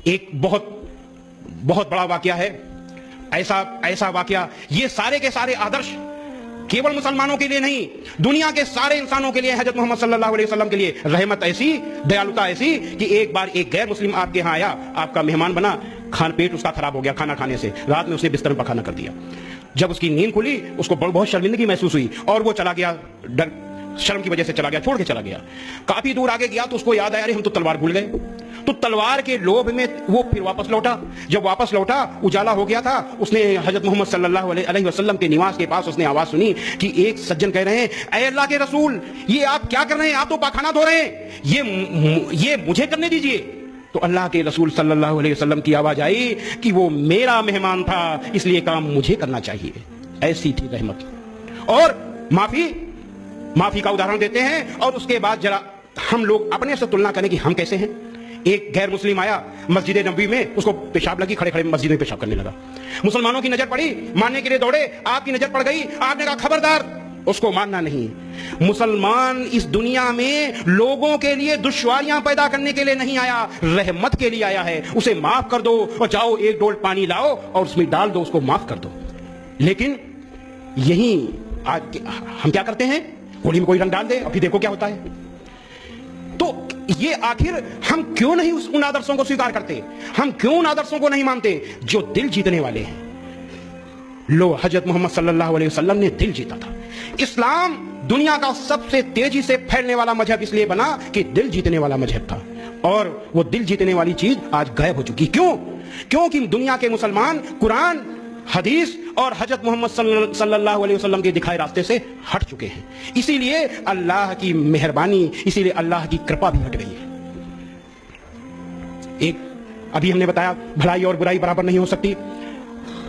ایک بہت بڑا واقعہ ہے، ایسا واقعہ، یہ سارے کے سارے آدرش کیول مسلمانوں کے لیے نہیں، دنیا کے سارے انسانوں کے لیے، حضرت محمد صلی اللہ علیہ وسلم کے لیے رحمت ایسی، دیالوتا ایسی کہ ایک بار ایک غیر مسلم آپ کے ہاں آیا، آپ کا مہمان بنا، پیٹ اس کا خراب ہو گیا کھانا کھانے سے، رات میں اسے بستر میں پکھانا کر دیا۔ جب اس کی نیند کھلی اس کو بہت شرمندگی محسوس ہوئی اور وہ چلا گیا، شرم کی وجہ سے چلا گیا، چھوڑ کے چلا گیا۔ کافی دور آگے گیا تو اس کو یاد آیا، ہم تو تلوار بھول گئے، تو تلوار کے لوبھ میں وہ پھر واپس لوٹا۔ جب واپس لوٹا اجالا ہو گیا تھا، اس نے حضرت محمد صلی اللہ علیہ وسلم کے نواس کے پاس اس نے آواز سنی کہ ایک سجن کہہ رہے ہیں، اے اللہ کے رسول، یہ آپ کیا کر رہے ہیں؟ آپ تو پاخانہ دھو رہے ہیں، یہ مجھے کرنے دیجئے۔ تو اللہ کے رسول صلی اللہ علیہ وسلم کی آواز آئی کہ وہ میرا مہمان تھا، اس لیے کام مجھے کرنا چاہیے۔ ایسی تھی رحمت۔ اور معافی کا ادھارن دیتے ہیں، اور اس کے بعد ذرا ہم لوگ اپنے سے تلنا کریں کہ ہم کیسے ہیں۔ ایک غیر مسلم آیا مسجد نبوی میں، اس کو پیشاب لگی، کھڑے کھڑے مسجد میں پیشاب کرنے لگا۔ مسلمانوں کی نظر پڑی، مارنے کے لیے دوڑے، آپ کی نظر پڑ گئی، آپ نے کہا خبردار، اس کو ماننا نہیں۔ مسلمان اس دنیا میں لوگوں کے لیے دشواریاں پیدا کرنے کے لیے نہیں آیا، رحمت کے لیے آیا ہے۔ اسے معاف کر دو اور جاؤ ایک ڈول پانی لاؤ اور اس میں ڈال دو، اس کو معاف کر دو۔ لیکن یہی آج ہم کیا کرتے ہیں؟ ہولی میں کوئی رنگ ڈال دے اور پھر دیکھو کیا ہوتا ہے۔ تو یہ آخر ہم کیوں نہیں ان آدرشوں کو سویکار کرتے؟ ہم کیوں ان آدرشوں کو نہیں مانتے جو دل جیتنے والے ہیں؟ لو، حضرت محمد صلی اللہ علیہ وسلم نے دل جیتا تھا۔ اسلام دنیا کا سب سے تیزی سے پھیلنے والا مذہب اس لیے بنا کہ دل جیتنے والا مذہب تھا، اور وہ دل جیتنے والی چیز آج غائب ہو چکی۔ کیوں؟ کیونکہ دنیا کے مسلمان قرآن، حدیث اور حضرت محمد صلی اللہ علیہ وسلم کے دکھائے راستے سے ہٹ چکے ہیں۔ اسی لیے اللہ کی مہربانی، اسی لیے اللہ کی کرپا بھی ہٹ گئی ہے۔ ایک ابھی ہم نے بتایا بھلائی اور برائی برابر نہیں ہو سکتی،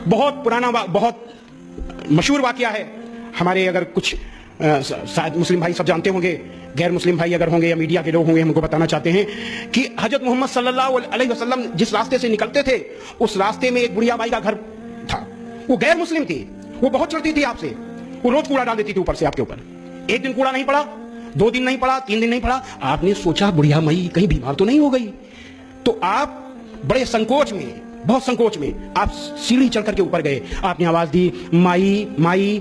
بہت پرانا بہت مشہور واقعہ ہے ہمارے، اگر کچھ شاید مسلم بھائی سب جانتے ہوں گے، غیر مسلم بھائی اگر ہوں گے یا میڈیا کے لوگ ہوں گے ہم کو بتانا چاہتے ہیں کہ حضرت محمد صلی اللہ علیہ وسلم جس راستے سے نکلتے تھے اس راستے میں ایک بڑھیا بائی کا گھر تھا۔ وہ غیر مسلم تھی، وہ بہت چڑھتی تھی آپ سے، وہ روز کوڑا ڈال دیتی تھی اوپر سے آپ کے اوپر۔ ایک دن کوڑا نہیں پڑا، 2 دن نہیں پڑا، 3 دن نہیں پڑا، آپ نے سوچا بڑھیا مائی کہیں بیمار تو نہیں ہو گئی؟ تو آپ بڑے سنکوچ میں، بہت سنکوچ میں آپ سیڑھی چڑھ کر کے اوپر گئے، آپ نے آواز دی، مائی مائی۔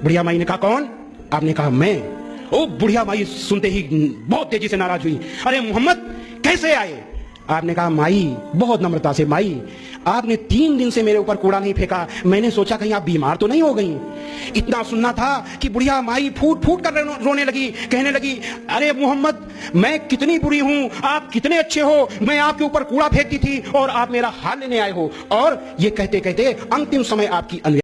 بڑھیا مائی نے کہا کون؟ آپ نے کہا میں۔ او بڑھیا مائی سنتے ہی بہت تیزی سے ناراض ہوئی، ارے محمد کیسے آئے؟ آپ نے کہا مائی، بہت نمرتا سے، مائی آپ نے 3 دن سے میرے اوپر کوڑا نہیں پھینکا، میں نے سوچا کہیں آپ بیمار تو نہیں ہو گئی۔ اتنا سننا تھا کہ بڑھیا مائی پھوٹ پھوٹ کر رونے لگی، کہنے لگی ارے محمد میں کتنی بری ہوں، آپ کتنے اچھے ہو، میں آپ کے اوپر کوڑا پھینکتی تھی اور آپ میرا حال لینے آئے ہو۔ اور یہ کہتے کہتے انتم سمے آپ کی